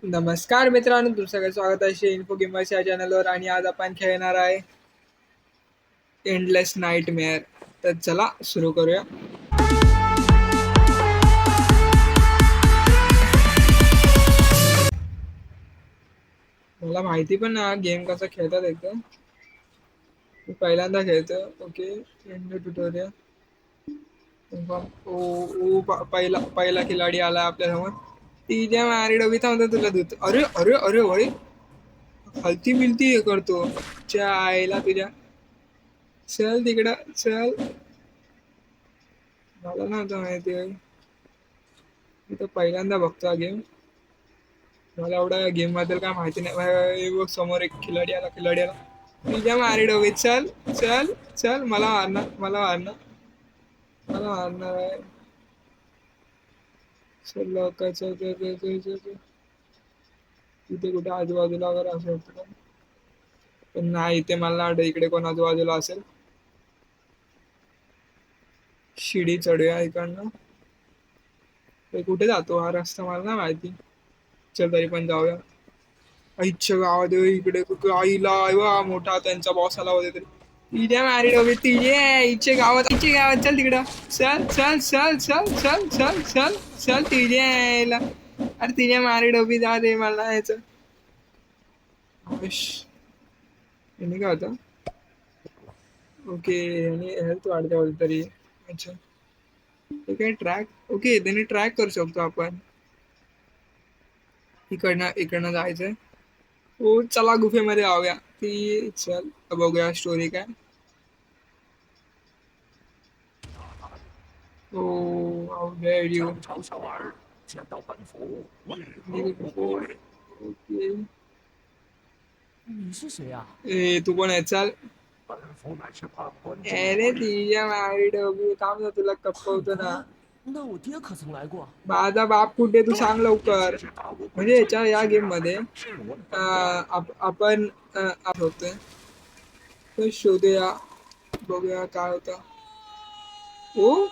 नमस्कार मित्रांनो, तुमचं सगळं स्वागत आहे इन्फो गेमर्स या चॅनलवर. आणि आज आपण खेळणार आहे एंडलेस नाईटमेअर. तर चला सुरू करूया. मला माहिती पण ना गेम कसा खेळतात एकदम. मी पहिल्यांदा खेळतो. Okay, end tutorial. पहिला पहिला खिलाडी आला आपल्या समोर. ती ज्या मॅरिड हवी थांबतो तुला दूध. अरे अरे अरे वळी हलती बिलती हे करतो. च्या आईला तुझ्या. चल तिकडं चल. मला नव्हतं माहिती. मी तर पहिल्यांदा बघतो हा गेम. मला एवढा गेम बद्दल काय माहिती नाही. बघ समोर एक खिलाडी आला. तुझ्या मॅरिड हवी. चल चल चल. मला मारणार आहे. चल लवकर चल चल चल चल चल चल. इथे कुठे आजूबाजूला वगैरे असं होतं. पण नाही, इथे मला नाही वाटत इकडे कोण आजूबाजूला असेल. शिडी चढूया इकडनं. कुठे जातो हा रस्ता मला नाही माहिती. चल तरी पण जाऊया. आईच्या गावात इकडे आईला मोठा त्यांचा बॉस आला होता तरी. तिच्या मॅरिड हवी. इच्छे गावात चल तिकडं. चल चल चल चल चल चल चल चल. तिच्या यायला. अरे तिच्या मॅरिड हवी जा दे मला यायचं. काय होतं. ओके, आणि हेल्थ वाढते बोल तरी. अच्छा, ते काय ट्रॅक. ओके, त्याने ट्रॅक करू शकतो आपण. इकडनं जायचंय. हो चला गुफेमध्ये जाऊया. ती चल बघूया स्टोरी काय. हो, हाऊ डेअर यू. 张朝小儿见到本府，为何 ओके. 不跪？你是谁呀、ए तू पण आहे चल. 本府乃是判官中的 अरे 官吏。 तिच्या मॅरिड हवी थांब ना, तुला 判 कपवतो ना. 官？那我爹可曾来过？ माझा बाप कुठे तू 对， सांग 也 लवकर. 即是大无归 म्हणजे 罪， या 竟 गेम 然还 मध्ये 敢质问本官。 आपण होतोय. तर शोधूया, बघूया काय होतं. ओ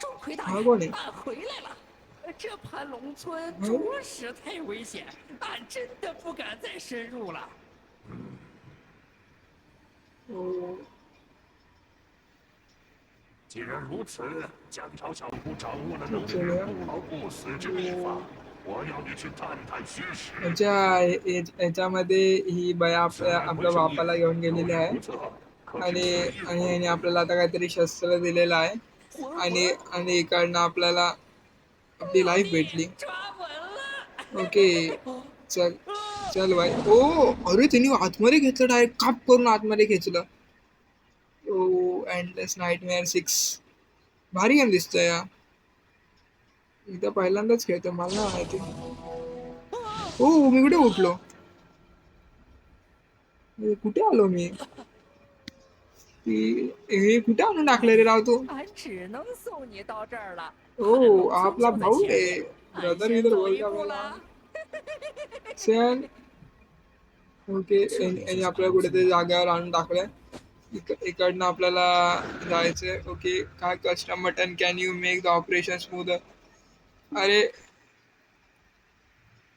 钟馗大 हा 人， कोण आहे. 俺回来了。这盘龙村 हं? 着实太危险，俺真的不敢再深入了。 ओ, 既然如此，江朝小姑掌握了能 这 令 个 人不老不死之秘法，我要你去探探虚实。 अच्छा याच्यामध्ये ही बाया 此乃 आपल्या 回声印， बापाला घेऊन 有 गेलेली 人 आहे. 不测，可知 आणि 此一 आणि 火 याने आपल्याला आता काहीतरी शस्त्र दिलेलं आहे. 魂 आणि 魂 आणि इकडनं आपल्याला आपली 老 लाईफ 弟 भेटली. 抓稳了。 ओके, चल चल बाय. ओ अरे त्यांनी आतमध्ये घेतलं, डायरेक्ट काप करून आतमध्ये खेचलं. ओ एंडलेस नाईटमेअर 6 भारी गेम दिसतोय या. मी तर पहिल्यांदाच खेळतो, मला नाही माहिती. ओ मी कुठे उठलो. कुठे आलो मी. हे कुठे आणून टाकलं रे राव तू. 俺只能送你到这儿了。 盘 ओ 龙村 आपला 就在 भाऊ 前 आहे. 面，俺 ब्रदर 先 इधर 走 बोल 一 का 步 मला. 了。 ओके, 这里 यांनी 是 आपल्याला 盘 कुठेतरी 村， जागेवर आणून टाकलंय. इकडनं आपल्याला जायचंय. ओके, काय custom button can you make the operation smooth. अरे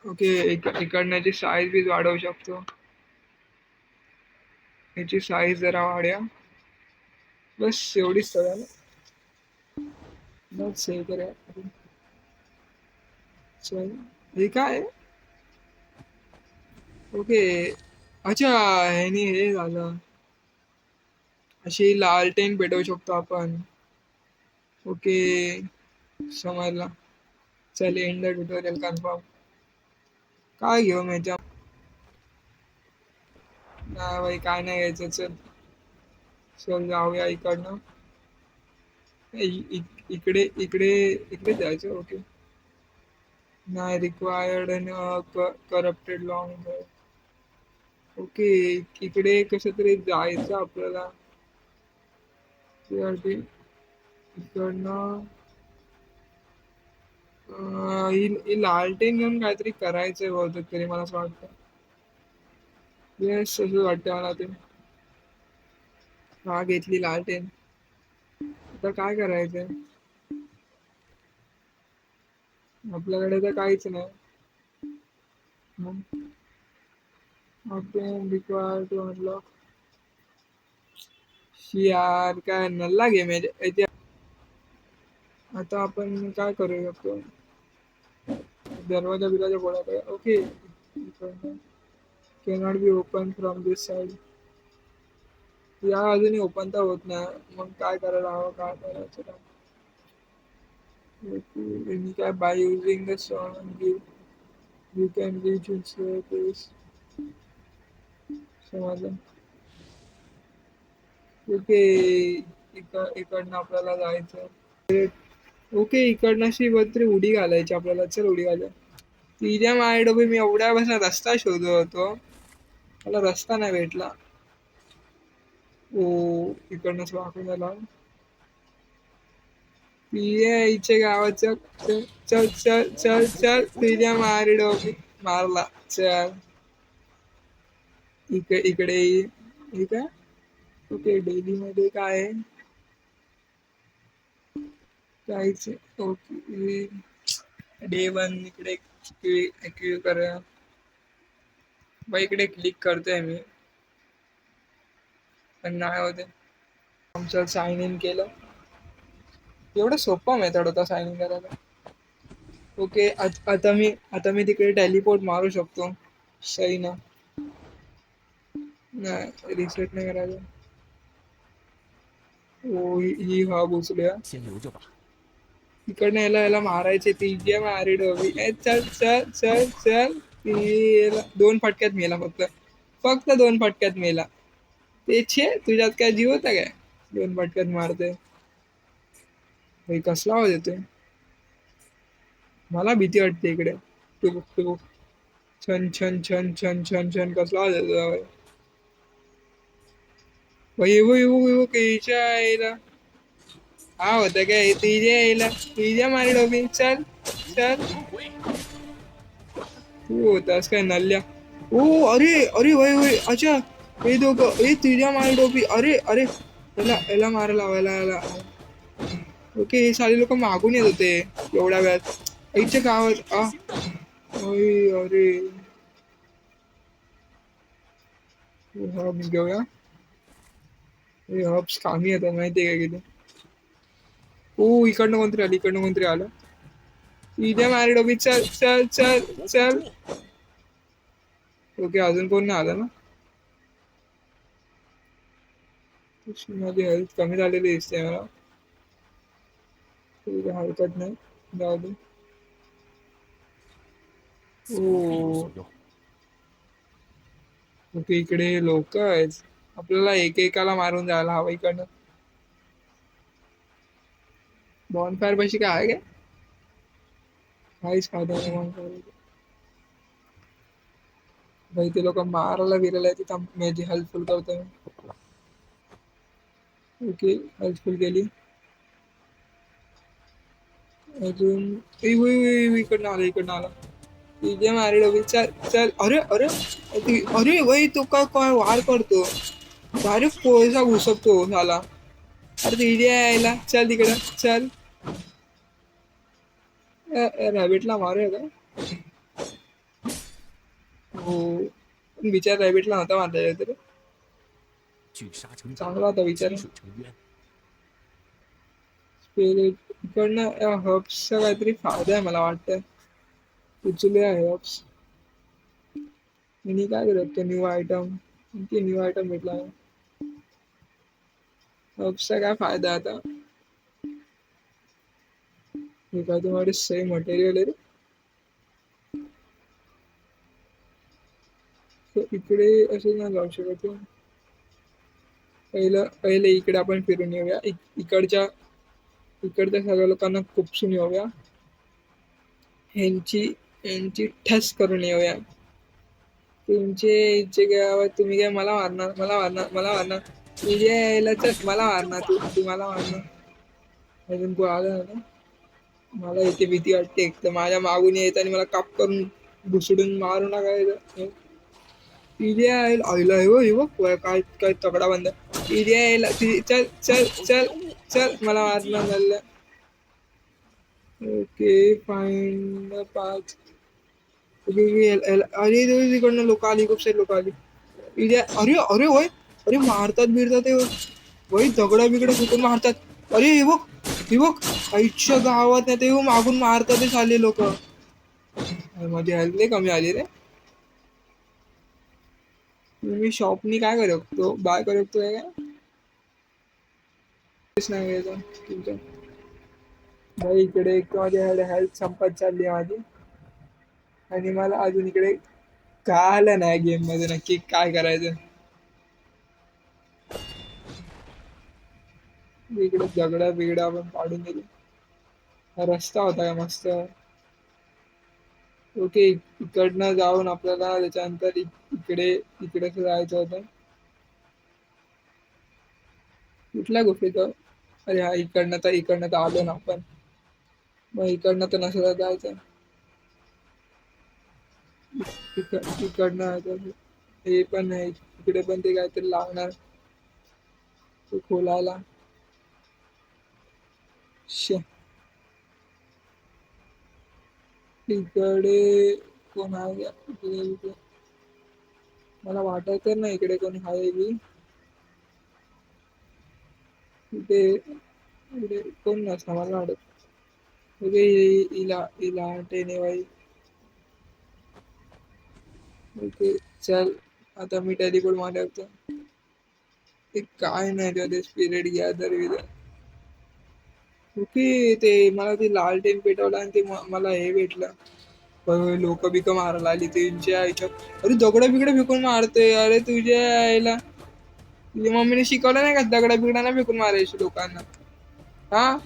ओके, इकडनं याची साईज बी वाढवू शकतो. याची साईज जरा वाढ्या. बस एवढीच सगळं. मग सेव्ह करूया. चल, हे काय. ओके, अच्छा ह्यानी हे झालं. अशी लालटेन पेटवू शकतो आपण. ओके, समजला. चल एंड द ट्युटोरियल कन्फर्म. काय घेऊ मी याच्या. नाही बाई, काय नाही घ्यायचं. चल चल जाऊया इकडनं. इकडे इकडे इकडे जायचं. ओके, नाही रिक्वायर्ड करप्टेड लॉंग. ओके, इकडे कसं तरी जायचं आपल्याला. त्यासाठी इकडनं ही लालटेन घेऊन काहीतरी करायचंय बहुतेक तरी मला असं वाटतं. येस, असं वाटतं मला ते. हा घेतली लालटेन. आता काय करायचंय. आपल्याकडे तर काहीच नाही. आपण रिक्वायर टू अनलॉक यार काय नल्ला गेम आहे. आता आपण काय करू शकतो? दरवाजा बिराजा बोला okay. Cannot be open from this side. या अजूनही ओपन तर होत नाही, मग काय करायला हवं, काय करायचं? काय by using the song you can reach its place. समजलं. ओके, इकडनं आपल्याला जायचं. ओके, इकडनं अशी तरी उडी घालायची आपल्याला. चल उडी घालूया. तिच्या माझ्या मी एवढ्या बस रस्ता शोधत होतो, मला रस्ता नाही भेटला. ओ इकडनंच वाकून झाला. इच्या गावाचं. चल चल चल चल चल तुझ्या मारी डोबी मारला. चल इकडे ठीक आहे. ओके, डेली मध्ये काय आहे? काहीच. ओके, डे 1 इकडे ऍक्टिव्ह करूया. बाई इकडे क्लिक करतोय मी, पण नाही होते. आमचं साइन इन केलं. एवढं सोपा मेथड होता साइन इन करायला. ओके, आता मी तिकडे टेलिपोर्ट मारू शकतो. सही ना? नाही, रिसेट नाही करायचं. हो, ही हब उचलूया. 先留着吧。 इकडनं याला मारायचे. ती मारी डोबी. चल चल चल चल. ती 2 फटक्यात मेला. फक्त 2 फटक्यात मेला. ते तुझ्यात काय जीव होता काय? 2 फटक्यात मारते. भाई कसला आवाज येतोय? मला भीती वाटते इकडे. टुक छन छन छन छन छन छन कसला आवाज येतो? भाई येऊ केच्या यायला. हा होता काय? तिच्या यायला. तिच्या मारी डोबी. चल चल. 魔鬼！ तू होतास काय नल्ल्या? ओ अरे अरे भाई अच्छा, हे दोघं तुझ्या मारी डोबी. अरे अरे याला मारायला लावायला याला. ओके, हे सारे लोक मागून येत होते एवढ्या वेळात. आईच्या गावात. अरे हब्स घेऊया. हे हब्स कामी येतात माहितीये का किती. इकडनं कोणतरी आलं. इथे मारी डोबी. चल चल चल 我 चल. 住！ ओके, अजून कोण नाही आलं ना? माझी हेल्थ कमी झालेली दिसते मला. हरकत नाही, जाऊ दे. 似乎并无所用。 ओके, इकडे लोक आहेत. आपल्याला एकेकाला मारून जायला हवं इकडनं. बॉनफायर पाशी काय आहे काय? काहीच फायदा नाही बॉनफायर. भाई ते लोक मारायला बिरायला तिथं माझी हेल्पफुल करतोय. ओके, हेल्पफुल केली. अजून इकडनं आला. तिथे मारी डोबी. चल चल. अरे अरे अरे भाई तो काय वार करतो. डायरेक्ट कोळसा घुसपतो झाला. अरे तिथे यायला. चल तिकडं चल. रॅबिटला मारूया का? हो, विचार रॅबिटला नव्हता मारता तरी 聚沙成塔， चांगला होता 积 विचार. 水成渊。 स्पिरिट इकडनं हब्सचा काहीतरी फायदा आहे मला वाटतं. उचलूया हब्स. मी काय करू शकतो? न्यू आयटम भेटला. हब्सचा काय फायदा आता? हे काय तुम्हाला सेम मटेरियल आहे रे. इकडे असं नाही जाऊ शकत. पहिले इकडे आपण फिरून येऊया. इकडच्या सगळ्या लोकांना खुपसून येऊया. यांची ठस करून येऊया. तुमचे गावात तुम्ही काय मला मारणार. तुझ्या यायला चल. मला मारणार तू मला मारणार. अजून कोण आलं ना? मला इथे भीती वाटते. एक तर माझ्या मागून येत आणि मला काप करून घुसडून मारू नका. तिथे आईला काय काय तगडा बंद. तिथे यायला. चल चल चल चल. मला मारणार झालं. Okay, fine 5. अरे तिकडनं लोक आली, खूप सारी लोक आली. अरे अरे होय, अरे मारतात बिरतात ते वय, दगडा बिगडा फेकून मारतात. अरे हे बघ आईच्या गावात नाही ते मागून मारतात ते चालले लोक. माझी हेल्थ लय कमी आली रे. मी शॉपनी काय करू शकतो, बाय करू शकतो काय? काहीच नाही घ्यायचं तुमचं. भाई इकडे एक माझी हेल्थ संपत चालली आहे माझी, आणि मला अजून इकडे कळालं नाही गेम मध्ये नक्की काय करायचं. इकडे दगडा बिगडा आपण काढून दिली. हा रस्ता होता का मस्त. ओके, इकडनं जाऊन आपल्याला त्याच्यानंतर इकडे इकडे जायचं होतं. कुठल्या गोष्टीत? अरे हा इकडनं तर आलो ना आपण. मग इकडनं तर नसलं जायचं. इकडनं हे पण नाही, इकडे पण ते काहीतरी लागणार ते खोलायला. शे, इकडे कोण आहे का? इकडे मला वाटत तर नाही इकडे कोणी आहे बी. इथे इकडे कोण नसतं मला वाटत. ओके, इला टेनेवाई. ओके चल, आता मी टेलिपोर्ट मारतो. ते काय नाही त्यात स्पिरिट गॅदर विदर. ओके, ते मला ते लाल टेन पेटवलं आणि ते मला हे भेटलं. लोक बिक मारायला आली त्यांच्या आईच्या. अरे दगड बिगड फेकून मारते. अरे तुझ्या आईला, तुझ्या मम्मीने शिकवलं नाही का दगडा बिगडा फेकून मारायची लोकांना? हा,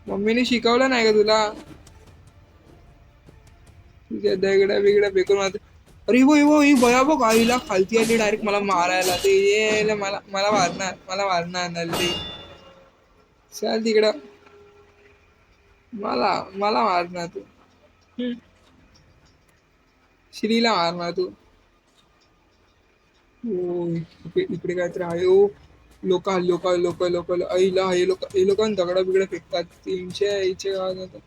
मम्मीने शिकवलं नाही का तुला? तुझ्या दगडा बिगडा फेकून मारते. अरे हो ही भयाबक आईला खालती आली डायरेक्ट मला मारायला. ते ये मला मला मारणार नल्ली. चल तिकडं, मला मला मारणार तू. श्रीला मारणार तू. हो, इकडे काहीतरी आहे. ओ लोक लोक लोक लोक आईला हे लोक दगडा बिगडा फेकतात. 300 यायचे गावात.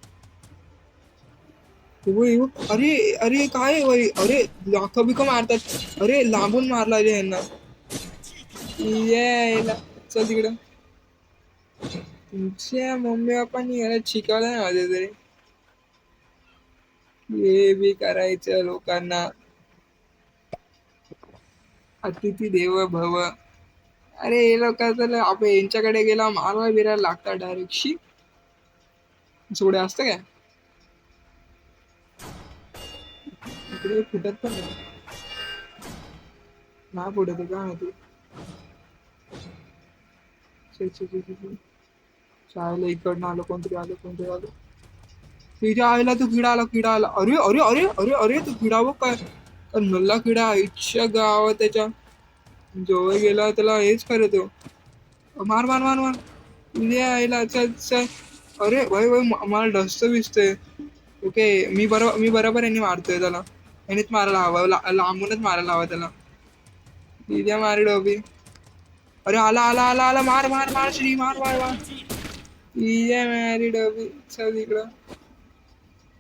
अरे अरे काय वय, अरे लाख बिक मारतात. अरे लांबून मारला रे यांना. यायला चल तिकडं. तुमच्या मम्मी पप्पांनी याला शिकवलं नाही माझ्या तरी. हे बी करायचं लोकांना. अतिथी देव भव. अरे हे लोक तर आपण यांच्याकडे गेला मारवा बिरायला लागतात डायरेक्ट. शी, जोडे असतं काय इकडे? फुटत पण नाही फुटत काय माहिती. शाळेला इकडनं आलो, कोणतरी आलो. तिच्या आईला तू किडा आला. अरे अरे अरे अरे अरे तू किडा बघ काय, नल्ला किडा आईच्या गावात. त्याच्या जवळ गेला त्याला हेच करतो. मार मार मार मार. तुझ्या आईला चल चल. अरे भाई मला डस्त दिसतंय. ओके, मी बरोबर यांनी मारतोय त्याला. यांनीच मारायला हवं, लांबूनच मारायला हवं त्याला. तिच्या मारी डोबी. अरे आला आला आला आला, मार मार मार श्री, मार मार मार. तिच्या मारी डोबी. चल इकडं.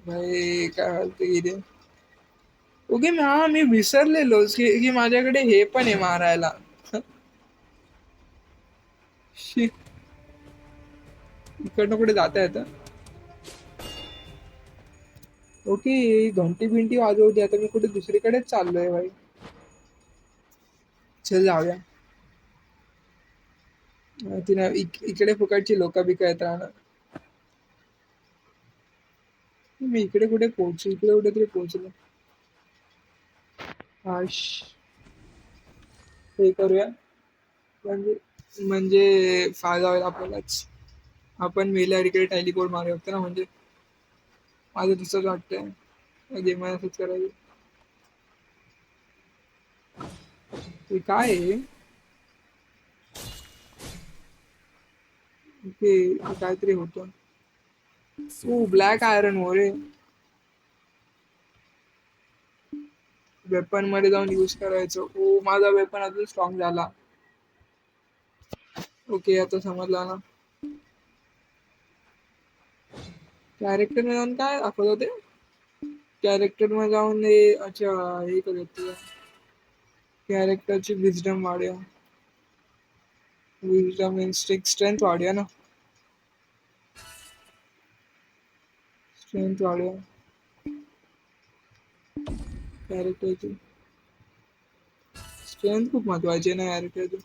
भाई काय हालते इथे. ओके, मी विसरलेलोच की माझ्याकडे हे पण आहे मारायला. शी, इकडनं कुठे जाता येतं? ओके, घंटी बिंटी वाजवते. आता मी कुठे दुसरीकडेच चाललोय भाई. चल जाऊया. तिला इकडे फुकटची लोक बिक येत राहणार. मी इकडे कुठे तरी पोहोचलो. हाश, हे करूया. म्हणजे म्हणजे फायदा होईल आपल्यालाच. आपण मेल्यावर इकडे टेलिपोर्ट मारू शकतो ना. म्हणजे माझं तसंच वाटतंय. गेम असंच करायचं. हे काय आहे? ते काहीतरी होतं. 随着 ब्लॅक आयरन हो रे. वेपन मध्ये जाऊन यूज करायचं. माझा वेपन अजून स्ट्रॉंग झाला. ओके, आता समजला ना. कॅरेक्टर मध्ये जाऊन काय दाखवत होते? कॅरेक्टर मध्ये जाऊन अच्छा हे करत कॅरेक्टरची विजडम वाढूया. विजडम इन्स्टिंक्ट स्ट्रेंथ वाढूया ना. स्ट्रेंथ वाढूया कॅरेक्टरची. स्ट्रेंथ खूप महत्वाची आहे ना कॅरेक्टरची.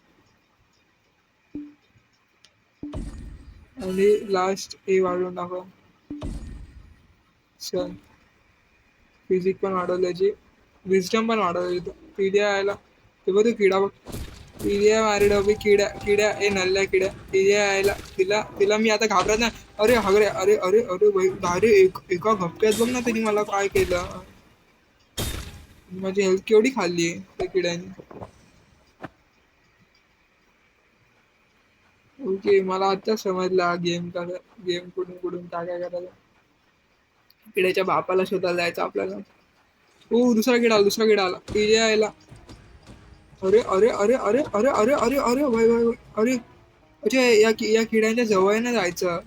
आणि लास्ट हे वाढवून टाकू. चल फिजिक पण वाढवल्याची, विजडम पण वाढवली. पीडिया यायला ते बघ, किडा बघ. पीडिया मारी डोबी, किड्या किड्या ए नल्ल्या किड्या. पीडिया यायला तिला तिला मी आता घाबरत नाही. अरे हगरे, अरे अरे अरे भाई, अरे एका घपक्यात बघ ना त्यांनी मला काय केलं. माझी हेल्थ केवढी खाल्ली आहे त्या किड्याने. ओके, मला आता समजला गेम का, गेम कुठून कुठून काय काय करायला. किड्याच्या बापाला शोधायला जायचं आपल्याला. ओ दुसरा किडा आला. पीडिया यायला. अरे अरे अरे अरे अरे अरे अरे अरे भाई भाई भाई. अरे अच्छा, या किड्यांच्या जवळ नाही जायचं.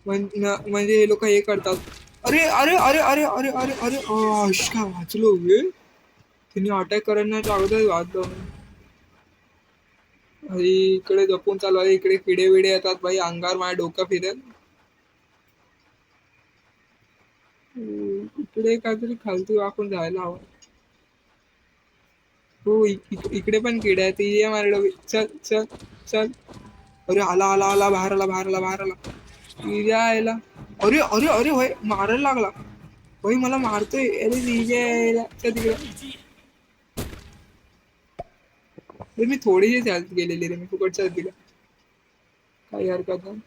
म्हणजे हे लोक हे करतात. अरे अरे अरे अरे अरे अरे अरे काय वाचलो वे. त्यांनी अटॅक करण्याच्या अगोदर वाचलो. भाई इकडे जपून चालू आहे. इकडे किडे विडे येतात भाई, अंगावर माझ्या डोकं फिरेल. इकडे काहीतरी खालती वाकून जायला हवं. हो इकडे पण किडे आहेत. ये मारडो. चल चल चल. अरे आला आला आला, बाहेर आला बाहेर आला बाहेर आला. यायला. अरे अरे अरे भाई मारायला लागला भाई, मला मारतोय. अरे यायला तिकडे. मी थोडीशी हेल्प गेलेली रे, मी फुकटच्या दिला. काही हरकत नाही.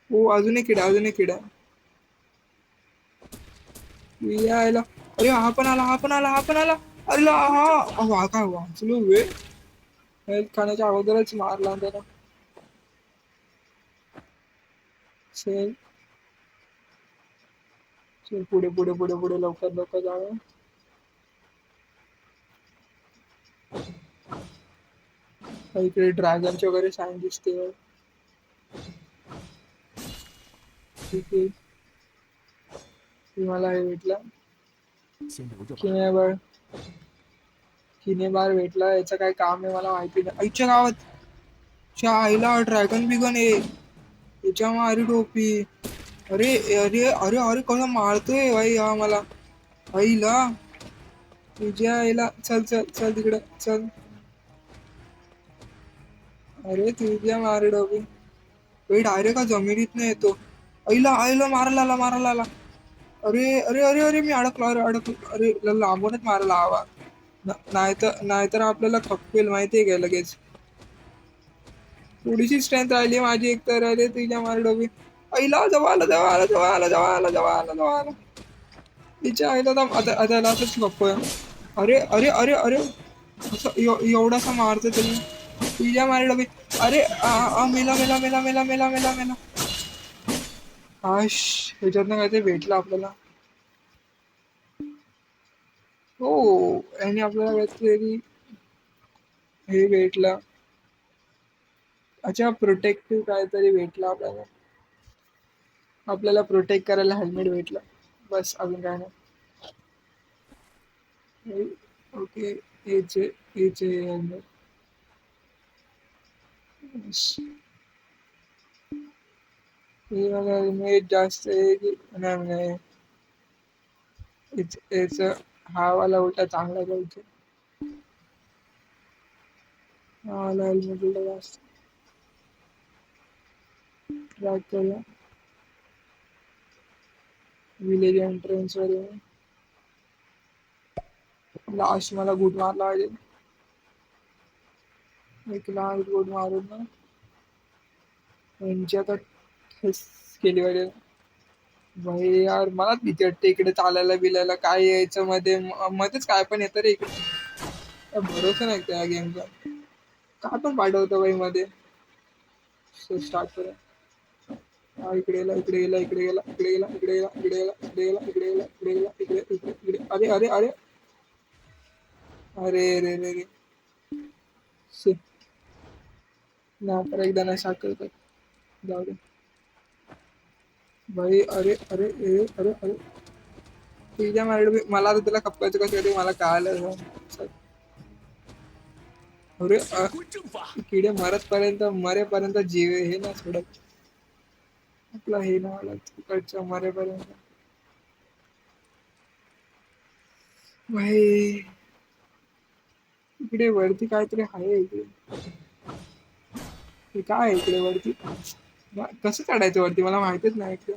हो अजून एक किडा, अजून एक किडा. यायला. अरे हा पण आला हा पण आला हा पण आला. अरे हा काय वाचलो वे. हेल्थ खाण्याच्या अगोदरच मारला त्याला. चल चल, पुढे पुढे पुढे पुढे, लवकर लवकर जाऊया. इकडे ड्रॅगनचे वगैरे साईन दिसते. ठीक आहे, मला हे भेटलं. 先留着吧。 किनेबार किनेबार भेटला. याचं काय काम आहे मला माहिती नाही. आईच्या गावात च्या आईला ड्रॅगन बिगन आहे. याच्या मारी टोपी. अरे अरे अरे अरे कसं मारतोय भाई हा मला. आईला तुझ्या आईला. चल चल चल तिकडे चल. अरे तुझ्या मारी टोपी. भाई डायरेक्ट हा जमिनीत नाही येतो. आईला आईला मारायला आला मारायला आला. अरे अरे अरे अरे मी अडकलो. अरे अडकलो. अरे लांबूनच मारायला हवा. नाहीतर आपल्याला खपवेल माहितीये का लगेच. थोडीशी स्ट्रेंथ राहिली माझी, एक तर राहिली तुझ्या मारडोबी. आईला जवळ आला जवळ आला जवळ आला जवळ आला जवळ आला जवळ आला. तिच्या आईला आता आता असंच गप्प. अरे अरे अरे अरे असं एवढासा मारतो तरी. तुझ्या मारडोबी. अरे मेला मेला मेला मेला मेला मेला मेला. आश ह्याच्यातनं काहीतरी भेटलं आपल्याला. हो आणि आपल्याला काहीतरी हे भेटलं. अच्छा प्रोटेक्टिव्ह काहीतरी भेटलं आपल्याला. आपल्याला प्रोटेक्ट करायला हेल्मेट भेटलं. बस अजून काय नाही. ओके हेच हेल्मेट. हे बघा हेल्मेट जास्त आहे की नाही. याच हा वाला उलटा चांगला पाहिजे. हा वाला हेल्मेट उलटा जास्त. ट्रॅक करूया. विलेज एंट्रन्स वर लास्ट मला गुड मारला पाहिजे. एक लास्ट गुड मारून ना यांची आता केली पाहिजे. भाई यार मलाच भीती वाटते इकडे चालायला बिलायला. काय यायचं मध्ये मध्येच काय पण येतं रे इकडे. भरोसा नाही त्या गेमचा. काय पण पाठवतो बाई मध्ये. स्टार्ट करूया. हा इकडे गेला इकडे गेला इकडे गेला इकडे गेला इकडे गेला इकडे गेला इकडे गेला इकडे गेला इकडे गेला इकडे इकडे इकडे. अरे अरे अरे अरे रे रे रे. ना पर एकदा नाही साखर जाऊ दे. भाई अरे अरे अरे अरे अरे तुझ्या मला तर त्याला खपकायचं कसं ते मला कळालं. अरे 回归正法。किडे मरेपर्यंत जीव हे ना सोडत आपला हे ना आला तिकडच्या मरेपर्यंत. भाई इकडे वरती काहीतरी आहे इकडे. हे काय आहे इकडे वरती? कसं चढायचं वरती मला माहितीच नाही इकडे.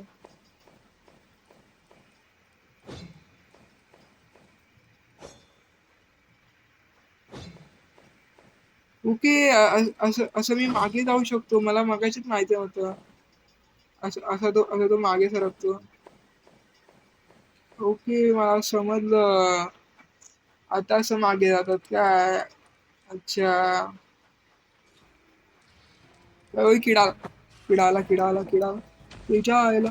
ओके असं असं मी मागे जाऊ शकतो. मला मगाशीच माहिती नव्हतं. असं तो मागे सरकतो. ओके मला समजलं. आता असं मागे जातात काय? अच्छा. ओय किडा किडा आला. त्याच्या आईला.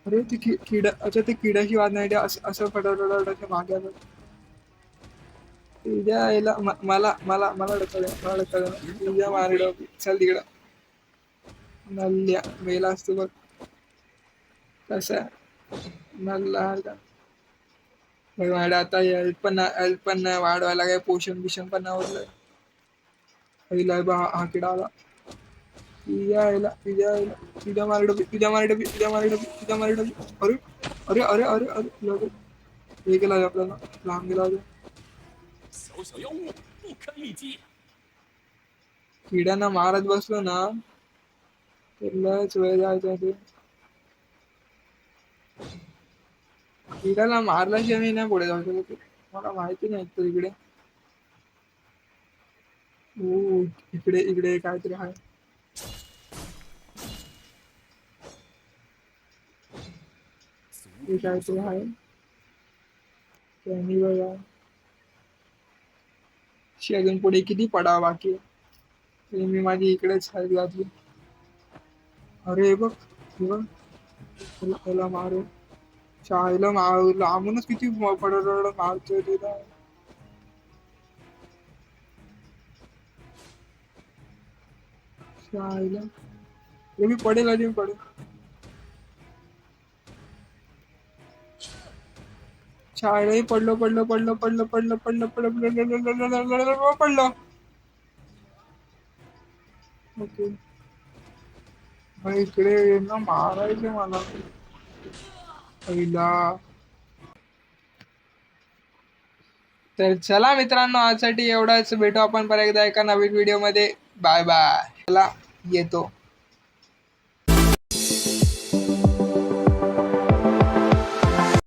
अरे ते किडा अच्छा ते किड्याची वाज नाही असं फटाफट असं मागे आलं. तुझ्या आईला मला ढकल तुझ्या मारड चल तिकडं. नल्ल्या मेला असतो बघ कसा नल्ला बघ माझ्या आता हेल्प पण नाही वाढवायला काय पोषण बिषण पण नाही उरलंय. पहिला बा हा किडा आला. तुझ्या मारड अरे अरे अरे अरे अरे हे केला आपल्याला लांब गेला. 小小妖物，不堪一击。किड्यांना मारत बसलो ना तर लयच वेळ जायचा ते. किड्याला मारल्याशिवाय मी नाही पुढे जाऊ शकत. मला माहिती नाही तो इकडे. हो इकडे इकडे काहीतरी आहे. हे काहीतरी आहे. त्यांनी बघा अजून पुढे किती पडावं बाकी आहे. तरी मी माझी इकडेच साईड घातली. अरे हे बघ त्याला मारू शाळेला मारू लांबूनच किती पडत मारतोय तिला. शाळेला मी पडेल आधी पडेल. शाळेलाही पडलो. ओके इकडे ना मारायचे मला पहिला. तर चला मित्रांनो आजसाठी एवढाच. भेटू आपण परत एकदा एका नवीन व्हिडिओ मध्ये. Bye bye. चला येतो.